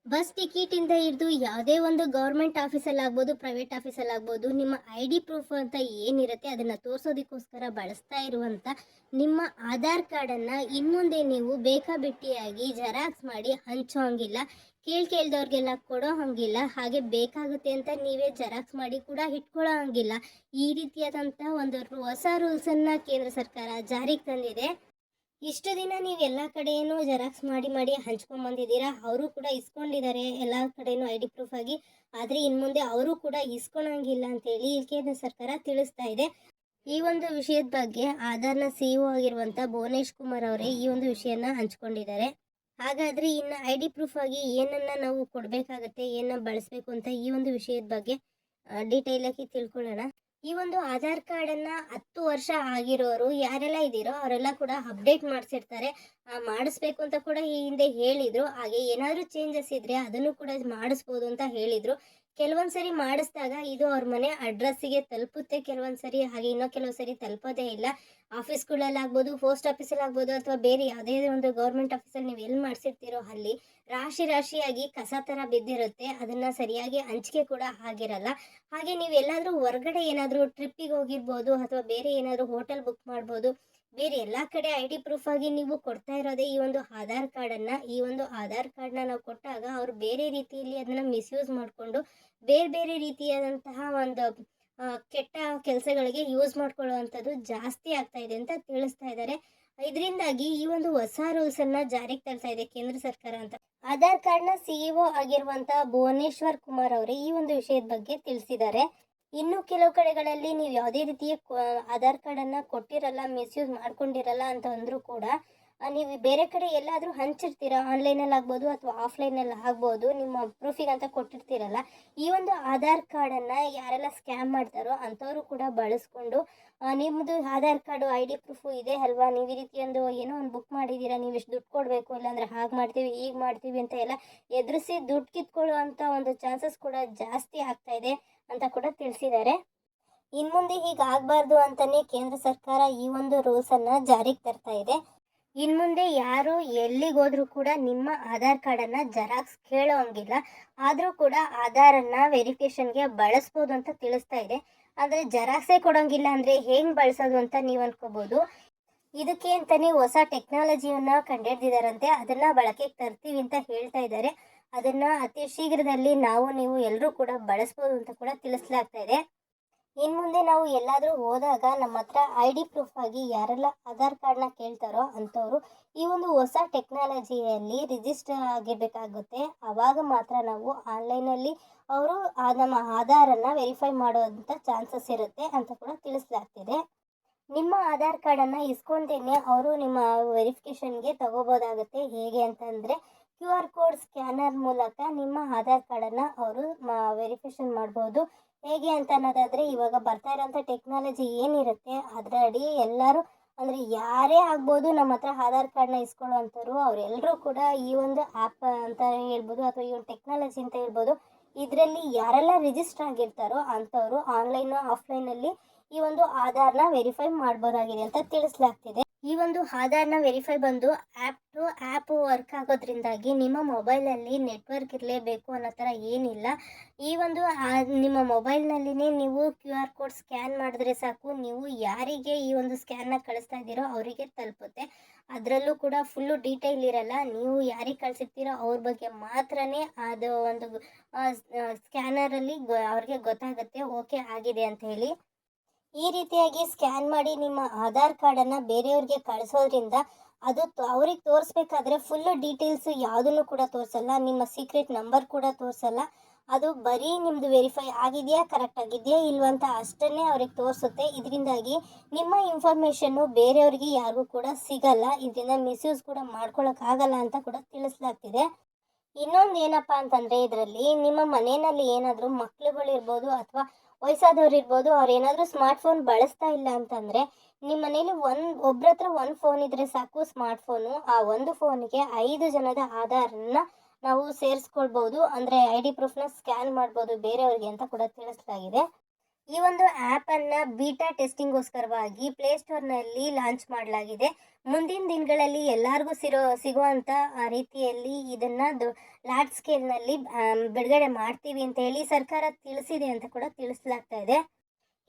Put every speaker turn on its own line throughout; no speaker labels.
Bus ಟಿಕೆಟಿಂದ ಹಿಡಿದು ಯಾವುದೇ ಒಂದು ಗೌರ್ಮೆಂಟ್ ಆಫೀಸಲ್ಲಾಗ್ಬೋದು, ಪ್ರೈವೇಟ್ ಆಫೀಸಲ್ಲಾಗ್ಬೋದು, ನಿಮ್ಮ ಐ ಡಿ ಪ್ರೂಫ್ ಅಂತ ಏನಿರುತ್ತೆ ಅದನ್ನು ತೋರಿಸೋದಕ್ಕೋಸ್ಕರ ಬಳಸ್ತಾ ಇರುವಂಥ ನಿಮ್ಮ ಆಧಾರ್ ಕಾರ್ಡನ್ನು ಇನ್ಮುಂದೆ ನೀವು ಬೇಕಾಬಿಟ್ಟಿಯಾಗಿ ಜೆರಾಕ್ಸ್ ಮಾಡಿ ಹಂಚೋ ಹಂಗಿಲ್ಲ, ಕೇಳ್ದವ್ರಿಗೆಲ್ಲ ಕೊಡೋ ಹಂಗಿಲ್ಲ, ಹಾಗೆ ಬೇಕಾಗುತ್ತೆ ಅಂತ ನೀವೇ ಜೆರಾಕ್ಸ್ ಮಾಡಿ ಕೂಡ ಇಟ್ಕೊಳ್ಳೋ ಹಂಗಿಲ್ಲ. ಈ ರೀತಿಯಾದಂಥ ಒಂದು ಹೊಸ ರೂಲ್ಸನ್ನು ಕೇಂದ್ರ ಸರ್ಕಾರ ಜಾರಿಗೆ ತಂದಿದೆ. ಇಷ್ಟು ದಿನ ನೀವು ಎಲ್ಲ ಕಡೆಯೂ ಜೆರಾಕ್ಸ್ ಮಾಡಿ ಹಂಚ್ಕೊಂಬಂದಿದ್ದೀರಾ, ಅವರು ಕೂಡ ಇಸ್ಕೊಂಡಿದ್ದಾರೆ ಎಲ್ಲ ಕಡೆಯೂ ಐ ಡಿ ಪ್ರೂಫ್ ಆಗಿ. ಆದರೆ ಇನ್ನು ಮುಂದೆ ಅವರು ಕೂಡ ಇಸ್ಕೊಳಂಗಿಲ್ಲ ಅಂತೇಳಿ ಕೇಂದ್ರ ಸರ್ಕಾರ ತಿಳಿಸ್ತಾ ಇದೆ. ಈ ಒಂದು ವಿಷಯದ ಬಗ್ಗೆ ಆಧಾರ್ನ CEO ಆಗಿರುವಂಥ ಭುವನೇಶ್ ಕುಮಾರ್ ಅವರೇ ಈ ಒಂದು ವಿಷಯನ ಹಂಚ್ಕೊಂಡಿದ್ದಾರೆ. ಹಾಗಾದರೆ ಇನ್ನು ಐ ಡಿ ಪ್ರೂಫ್ ಆಗಿ ಏನನ್ನು ನಾವು ಕೊಡಬೇಕಾಗತ್ತೆ, ಏನನ್ನ ಬಳಸಬೇಕು ಅಂತ ಈ ಒಂದು ವಿಷಯದ ಬಗ್ಗೆ ಡೀಟೇಲಾಗಿ ತಿಳ್ಕೊಳ್ಳೋಣ. ಈ ಒಂದು ಆಧಾರ್ ಕಾರ್ಡನ್ನು 10 ವರ್ಷ ಆಗಿರೋರು ಯಾರೆಲ್ಲ ಇದ್ದೀರೋ ಅವರೆಲ್ಲ ಕೂಡ ಅಪ್ಡೇಟ್ ಮಾಡಿಸಿರ್ತಾರೆ. ಮಾಡಿಸ್ಬೇಕು ಅಂತ ಕೂಡ ಈ ಹಿಂದೆ ಹೇಳಿದರು. ಹಾಗೆ ಏನಾದರೂ ಚೇಂಜಸ್ ಇದ್ದರೆ ಅದನ್ನು ಕೂಡ ಮಾಡಿಸ್ಬೋದು ಅಂತ ಹೇಳಿದರು. ಕೆಲವೊಂದು ಸರಿ ಮಾಡಿಸಿದಾಗ ಇದು ಅವ್ರ ಮನೆ ಅಡ್ರೆಸ್ಸಿಗೆ ತಲುಪುತ್ತೆ ಕೆಲವೊಂದು ಸರಿ, ಹಾಗೆ ಇನ್ನೂ ಕೆಲವು ಸರಿ ತಲುಪೋದೇ ಇಲ್ಲ. ಆಫೀಸ್ಗಳಲ್ಲಾಗ್ಬೋದು, ಪೋಸ್ಟ್ ಆಫೀಸಲ್ಲಾಗ್ಬೋದು, ಅಥವಾ ಬೇರೆ ಯಾವುದೇ ಒಂದು ಗೌರ್ಮೆಂಟ್ ಆಫೀಸಲ್ಲಿ ನೀವು ಎಲ್ಲಿ ಮಾಡಿಸಿರ್ತೀರೋ ಅಲ್ಲಿ ರಾಶಿಯಾಗಿ ಕಸ ಥರ ಬಿದ್ದಿರುತ್ತೆ. ಅದನ್ನು ಸರಿಯಾಗಿ ಹಂಚಿಕೆ ಕೂಡ ಆಗಿರಲ್ಲ. ಹಾಗೆ ನೀವು ಎಲ್ಲಾದರೂ ಹೊರಗಡೆ ಏನಾದರೂ ಟ್ರಿಪ್ಪಿಗೆ ಹೋಗಿರ್ಬೋದು, ಅಥವಾ ಬೇರೆ ಏನಾದರೂ ಹೋಟೆಲ್ ಬುಕ್ ಮಾಡ್ಬೋದು. ಬೇರೆ ಎಲ್ಲ ಕಡೆ ಐ ಡಿ ಪ್ರೂಫ್ ಆಗಿ ನೀವು ಕೊಡ್ತಾ ಇರೋದೇ ಈ ಒಂದು ಆಧಾರ್ ಕಾರ್ಡನ್ನು. ಈ ಒಂದು ಆಧಾರ್ ಕಾರ್ಡನ್ನ ನಾವು ಕೊಟ್ಟಾಗ ಅವರು ಬೇರೆ ರೀತಿಯಲ್ಲಿ ಅದನ್ನು ಮಿಸ್ಯೂಸ್ ಮಾಡಿಕೊಂಡು ಬೇರೆ ರೀತಿಯಾದಂತಹ ಒಂದು ಕೆಟ್ಟ ಕೆಲಸಗಳಿಗೆ ಯೂಸ್ ಮಾಡ್ಕೊಳ್ಳುವಂಥದ್ದು ಜಾಸ್ತಿ ಆಗ್ತಾ ಇದೆ ಅಂತ ತಿಳಿಸ್ತಾ ಇದ್ದಾರೆ. ಇದರಿಂದಾಗಿ ಈ ಒಂದು ಹೊಸ ರೂಲ್ಸನ್ನು ಜಾರಿಗೆ ತರ್ತಾ ಇದೆ ಕೇಂದ್ರ ಸರ್ಕಾರ ಅಂತ ಆಧಾರ್ ಕಾರ್ಡ್ನ CEO ಆಗಿರುವಂಥ ಭುವನೇಶ್ವರ್ ಕುಮಾರ್ ಅವರೇ ಈ ಒಂದು ವಿಷಯದ ಬಗ್ಗೆ ತಿಳಿಸಿದ್ದಾರೆ. ಇನ್ನು ಕೆಲವು ಕಡೆಗಳಲ್ಲಿ ನೀವು ಯಾವುದೇ ರೀತಿಯ ಆಧಾರ್ ಕಾರ್ಡನ್ನು ಕೊಟ್ಟಿರಲ್ಲ, ಮಿಸ್ಯೂಸ್ ಮಾಡ್ಕೊಂಡಿರಲ್ಲ ಅಂತ ಅಂದರೂ ಕೂಡ ನೀವು ಬೇರೆ ಕಡೆ ಎಲ್ಲಾದರೂ ಹಂಚಿರ್ತೀರ, ಆನ್ಲೈನಲ್ಲಿ ಆಗ್ಬೋದು ಅಥವಾ ಆಫ್ಲೈನಲ್ಲಿ ಆಗ್ಬೋದು, ನಿಮ್ಮ ಪ್ರೂಫಿಗೆ ಅಂತ ಕೊಟ್ಟಿರ್ತೀರಲ್ಲ, ಈ ಒಂದು ಆಧಾರ್ ಕಾರ್ಡನ್ನು ಯಾರೆಲ್ಲ ಸ್ಕ್ಯಾಮ್ ಮಾಡ್ತಾರೋ ಅಂಥವರು ಕೂಡ ಬಳಸ್ಕೊಂಡು ನಿಮ್ಮದು Aadhaar card I D proof ಇದೆ ಅಲ್ವಾ, ನೀವು ಈ ರೀತಿ ಒಂದು ಏನೋ ಒಂದು ಬುಕ್ ಮಾಡಿದ್ದೀರಾ, ನೀವು ಇಷ್ಟು ದುಡ್ಡು ಕೊಡಬೇಕು, ಇಲ್ಲಾಂದರೆ ಹಾಗೆ ಮಾಡ್ತೀವಿ ಈಗ ಮಾಡ್ತೀವಿ ಅಂತ ಎಲ್ಲ ಎದುರಿಸಿ ದುಡ್ಡು ಕಿತ್ಕೊಳ್ಳುವಂಥ ಒಂದು ಚಾನ್ಸಸ್ ಕೂಡ ಜಾಸ್ತಿ ಆಗ್ತಾ ಇದೆ ಅಂತ ಕೂಡ ತಿಳಿಸಿದ್ದಾರೆ. ಇನ್ಮುಂದೆ ಹೀಗಾಗಬಾರ್ದು ಅಂತಲೇ ಕೇಂದ್ರ ಸರ್ಕಾರ ಈ ಒಂದು ರೂಲ್ಸನ್ನು ಜಾರಿಗೆ ತರ್ತಾ ಇದೆ. ಇನ್ಮುಂದೆ ಯಾರು ಎಲ್ಲಿಗೋದ್ರೂ ಕೂಡ ನಿಮ್ಮ ಆಧಾರ್ ಕಾರ್ಡನ್ನು ಜೆರಾಕ್ಸ್ ಕೇಳೋ ಹಂಗಿಲ್ಲ, ಆದರೂ ಕೂಡ ಆಧಾರನ್ನು ವೆರಿಫಿಕೇಷನ್ಗೆ ಬಳಸ್ಬೋದು ಅಂತ ತಿಳಿಸ್ತಾ ಇದೆ. ಆದರೆ ಜೆರಾಕ್ಸೇ ಕೊಡೋಂಗಿಲ್ಲ ಅಂದರೆ ಹೆಂಗೆ ಬಳಸೋದು ಅಂತ ನೀವು ಅನ್ಕೋಬೋದು. ಇದಕ್ಕೆ ಅಂತಲೇ ಹೊಸ ಟೆಕ್ನಾಲಜಿಯನ್ನು ಕಂಡುಹಿಡ್ದಿದ್ದಾರಂತೆ, ಅದನ್ನು ಬಳಕೆಗೆ ತರ್ತೀವಿ ಅಂತ ಹೇಳ್ತಾ ಇದ್ದಾರೆ. ಅದನ್ನು ಅತಿ ಶೀಘ್ರದಲ್ಲಿ ನೀವು ಎಲ್ಲರೂ ಕೂಡ ಬಳಸ್ಬೋದು ಅಂತ ಕೂಡ ತಿಳಿಸಲಾಗ್ತಾ ಇದೆ. ಇನ್ನು ಮುಂದೆ ನಾವು ಎಲ್ಲಾದರೂ ಹೋದಾಗ ನಮ್ಮ ಹತ್ರ ಐ ಡಿ ಪ್ರೂಫ್ ಆಗಿ ಯಾರೆಲ್ಲ ಆಧಾರ್ ಕಾರ್ಡ್ನ ಕೇಳ್ತಾರೋ ಅಂಥವ್ರು ಈ ಒಂದು ಹೊಸ ಟೆಕ್ನಾಲಜಿಯಲ್ಲಿ ರಿಜಿಸ್ಟರ್ ಆಗಿರಬೇಕಾಗುತ್ತೆ. ಆವಾಗ ಮಾತ್ರ ನಾವು ಆನ್ಲೈನಲ್ಲಿ ಅವರು ನಮ್ಮ ಆಧಾರನ್ನು ವೆರಿಫೈ ಮಾಡೋಂಥ ಚಾನ್ಸಸ್ ಇರುತ್ತೆ ಅಂತ ಕೂಡ ತಿಳಿಸಲಾಗ್ತಿದೆ. ನಿಮ್ಮ ಆಧಾರ್ ಕಾರ್ಡನ್ನು ಇಸ್ಕೊಂಡೇನೆ ಅವರು ನಿಮ್ಮ ವೆರಿಫಿಕೇಷನ್ಗೆ ತಗೋಬೋದಾಗುತ್ತೆ. ಹೇಗೆ ಅಂತಂದರೆ QR ಕೋಡ್ ಸ್ಕ್ಯಾನರ್ ಮೂಲಕ ನಿಮ್ಮ ಆಧಾರ್ ಕಾರ್ಡನ್ನು ಅವರು ವೆರಿಫಿಕೇಷನ್ ಮಾಡ್ಬೋದು. ಹೇಗೆ ಅಂತ ಅನ್ನೋದಾದರೆ ಇವಾಗ ಬರ್ತಾ ಇರೋಂಥ ಟೆಕ್ನಾಲಜಿ ಏನಿರುತ್ತೆ ಅದರಡಿ ಎಲ್ಲರೂ ಅಂದರೆ ಯಾರೇ ಆಗ್ಬೋದು ನಮ್ಮ ಹತ್ರ ಆಧಾರ್ ಕಾರ್ಡನ್ನ ಇಸ್ಕೊಳ್ಳುವಂಥವ್ರು ಅವರೆಲ್ಲರೂ ಕೂಡ ಈ ಒಂದು ಆ್ಯಪ್ ಅಂತ ಹೇಳ್ಬೋದು ಅಥವಾ ಈ ಒಂದು ಟೆಕ್ನಾಲಜಿ ಅಂತ ಹೇಳ್ಬೋದು, ಇದರಲ್ಲಿ ಯಾರೆಲ್ಲ ರಿಜಿಸ್ಟರ್ ಆಗಿರ್ತಾರೋ ಅಂಥವರು ಆನ್ಲೈನು ಆಫ್ಲೈನಲ್ಲಿ ಈ ಒಂದು ಆಧಾರ್ನ ವೆರಿಫೈ ಮಾಡ್ಬೋದಾಗಿದೆ ಅಂತ ತಿಳಿಸಲಾಗ್ತಿದೆ. ಈ ಒಂದು ಆಧಾರ್ನ ವೆರಿಫೈ ಬಂದು ಆ್ಯಪ್ ಟು ಆ್ಯಪ್ ವರ್ಕ್ ಆಗೋದ್ರಿಂದಾಗಿ ನಿಮ್ಮ ಮೊಬೈಲಲ್ಲಿ ನೆಟ್ವರ್ಕ್ ಇರಲೇಬೇಕು ಅನ್ನೋ ಥರ ಏನಿಲ್ಲ. ಈ ಒಂದು ನಿಮ್ಮ ಮೊಬೈಲ್ನಲ್ಲಿನೇ ನೀವು QR ಕೋಡ್ ಸ್ಕ್ಯಾನ್ ಮಾಡಿದ್ರೆ ಸಾಕು, ನೀವು ಯಾರಿಗೆ ಈ ಒಂದು ಸ್ಕ್ಯಾನ್ನ ಕಳಿಸ್ತಾ ಇದ್ದೀರೋ ಅವರಿಗೆ ತಲುಪುತ್ತೆ. ಅದರಲ್ಲೂ ಕೂಡ ಫುಲ್ಲು ಡೀಟೇಲ್ ಇರಲ್ಲ, ನೀವು ಯಾರಿಗೆ ಕಳಿಸಿರ್ತೀರೋ ಅವ್ರ ಬಗ್ಗೆ ಮಾತ್ರನೇ ಅದು ಒಂದು ಸ್ಕ್ಯಾನರಲ್ಲಿ ಅವ್ರಿಗೆ ಗೊತ್ತಾಗುತ್ತೆ ಓಕೆ ಆಗಿದೆ ಅಂತ ಹೇಳಿ. ಈ ರೀತಿಯಾಗಿ ಸ್ಕ್ಯಾನ್ ಮಾಡಿ ನಿಮ್ಮ ಆಧಾರ್ ಕಾರ್ಡನ್ನು ಬೇರೆಯವ್ರಿಗೆ ಕಳಿಸೋದ್ರಿಂದ ಅದು ಅವ್ರಿಗೆ ತೋರಿಸ್ಬೇಕಾದ್ರೆ ಫುಲ್ಲು ಡೀಟೇಲ್ಸು ಯಾವುದನ್ನು ಕೂಡ ತೋರಿಸಲ್ಲ, ನಿಮ್ಮ ಸೀಕ್ರೆಟ್ ನಂಬರ್ ಕೂಡ ತೋರಿಸಲ್ಲ. ಅದು ಬರೀ ನಿಮ್ಮದು ವೆರಿಫೈ ಆಗಿದೆಯಾ, ಕರೆಕ್ಟ್ ಆಗಿದೆಯಾ ಇಲ್ವಂತ ಅಷ್ಟನ್ನೇ ಅವ್ರಿಗೆ ತೋರಿಸುತ್ತೆ. ಇದರಿಂದಾಗಿ ನಿಮ್ಮ ಇನ್ಫಾರ್ಮೇಷನ್ನು ಬೇರೆಯವ್ರಿಗೆ ಯಾರಿಗೂ ಕೂಡ ಸಿಗಲ್ಲ, ಇದರಿಂದ ಮಿಸ್ಯೂಸ್ ಕೂಡ ಮಾಡ್ಕೊಳ್ಳೋಕ್ಕಾಗಲ್ಲ ಅಂತ ಕೂಡ ತಿಳಿಸಲಾಗ್ತಿದೆ. ಇನ್ನೊಂದು ಏನಪ್ಪ ಅಂತಂದರೆ ಇದರಲ್ಲಿ ನಿಮ್ಮ ಮನೆಯಲ್ಲಿ ಏನಾದರೂ ಮಕ್ಳುಗಳಿರ್ಬೋದು ಅಥವಾ ವಯಸ್ಸಾದವ್ರು ಇರ್ಬೋದು, ಅವ್ರು ಏನಾದರೂ ಸ್ಮಾರ್ಟ್ಫೋನ್ ಬಳಸ್ತಾ ಇಲ್ಲ ಅಂತಂದರೆ ನಿಮ್ಮ ಮನೇಲಿ ಒಬ್ಬರ ಹತ್ರ ಒಂದು ಫೋನ್ ಇದ್ದರೆ ಸಾಕು, ಸ್ಮಾರ್ಟ್ಫೋನು. ಆ ಒಂದು ಫೋನಿಗೆ 5 ಜನದ ಆಧಾರನ್ನು ನಾವು ಸೇರಿಸ್ಕೊಳ್ಬೋದು, ಅಂದರೆ ಐ ಡಿ ಪ್ರೂಫ್ನ ಸ್ಕ್ಯಾನ್ ಮಾಡ್ಬೋದು ಬೇರೆಯವ್ರಿಗೆ ಅಂತ ಕೂಡ ತಿಳಿಸಲಾಗಿದೆ. ಈ ಒಂದು ಆ್ಯಪನ್ನು ಬೀಟಾ ಟೆಸ್ಟಿಂಗ್ಗೋಸ್ಕರವಾಗಿ ಪ್ಲೇಸ್ಟೋರ್ನಲ್ಲಿ ಲಾಂಚ್ ಮಾಡಲಾಗಿದೆ. ಮುಂದಿನ ದಿನಗಳಲ್ಲಿ ಎಲ್ಲರಿಗೂ ಸಿಗುವಂಥ ರೀತಿಯಲ್ಲಿ ಇದನ್ನು ಲಾರ್ಜ್ ಸ್ಕೇಲ್ನಲ್ಲಿ ಬಿಡುಗಡೆ ಮಾಡ್ತೀವಿ ಅಂತ ಹೇಳಿ ಸರ್ಕಾರ ತಿಳಿಸಿದೆ ಅಂತ ಕೂಡ ತಿಳಿಸಲಾಗ್ತಾ ಇದೆ.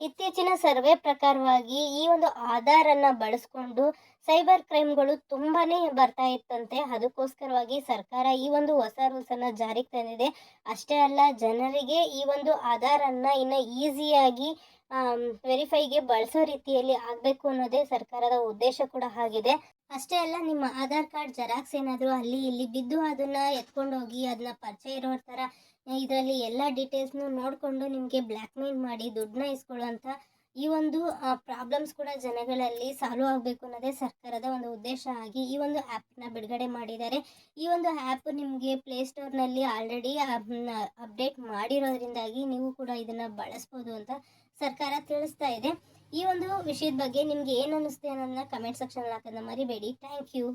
ಇತ್ತೀಚಿನ ಸರ್ವೆ ಪ್ರಕಾರವಾಗಿ ಈ ಒಂದು ಆಧಾರನ್ನು ಬಳಸ್ಕೊಂಡು ಸೈಬರ್ ಕ್ರೈಮ್ಗಳು ತುಂಬಾ ಬರ್ತಾ ಇತ್ತಂತೆ. ಅದಕ್ಕೋಸ್ಕರವಾಗಿ ಸರ್ಕಾರ ಈ ಒಂದು ಹೊಸ ರೂಲ್ಸನ್ನು ಜಾರಿಗೆ ತಂದಿದೆ. ಅಷ್ಟೇ ಅಲ್ಲ, ಜನರಿಗೆ ಈ ಒಂದು ಆಧಾರನ್ನು ಇನ್ನು ಈಸಿಯಾಗಿ ವೆರಿಫೈಗೆ ಬಳಸೋ ರೀತಿಯಲ್ಲಿ ಆಗಬೇಕು ಅನ್ನೋದೇ ಸರ್ಕಾರದ ಉದ್ದೇಶ ಕೂಡ ಆಗಿದೆ. ಅಷ್ಟೇ ಅಲ್ಲ, ನಿಮ್ಮ ಆಧಾರ್ ಕಾರ್ಡ್ ಜೆರಾಕ್ಸ್ ಏನಾದರೂ ಅಲ್ಲಿ ಇಲ್ಲಿ ಬಿದ್ದು ಅದನ್ನು ಎತ್ಕೊಂಡು ಹೋಗಿ ಅದನ್ನ ಪರಿಚಯ ಇರೋರ ಥರ ಇದರಲ್ಲಿ ಎಲ್ಲ ಡೀಟೇಲ್ಸ್ನು ನೋಡಿಕೊಂಡು ನಿಮಗೆ ಬ್ಲ್ಯಾಕ್ ಮೇಲ್ ಮಾಡಿ ದುಡ್ಡನ್ನ ಇಸ್ಕೊಳ್ಳುವಂಥ ಈ ಒಂದು ಪ್ರಾಬ್ಲಮ್ಸ್ ಕೂಡ ಜನಗಳಲ್ಲಿ ಸಾಲ್ವ್ ಆಗಬೇಕು ಅನ್ನೋದೇ ಸರ್ಕಾರದ ಒಂದು ಉದ್ದೇಶ ಆಗಿ ಈ ಒಂದು ಆ್ಯಪ್ನ ಬಿಡುಗಡೆ ಮಾಡಿದ್ದಾರೆ. ಈ ಒಂದು ಆ್ಯಪ್ ನಿಮಗೆ ಪ್ಲೇಸ್ಟೋರ್ನಲ್ಲಿ ಆಲ್ರೆಡಿ ಅಪ್ಡೇಟ್ ಮಾಡಿರೋದ್ರಿಂದಾಗಿ ನೀವು ಕೂಡ ಇದನ್ನು ಬಳಸ್ಬೋದು ಅಂತ ಸರ್ಕಾರ ತಿಳಿಸ್ತಾ ಇದೆ. ಈ ಒಂದು ವಿಷಯದ ಬಗ್ಗೆ ನಿಮ್ಗೆ ಏನು ಅನ್ನಿಸ್ತೆ ಅನ್ನೋದನ್ನ ಕಮೆಂಟ್ ಸೆಕ್ಷನಲ್ಲಿ ಹಾಕೋದನ್ನ ಮರಿಬೇಡಿ. Thank you.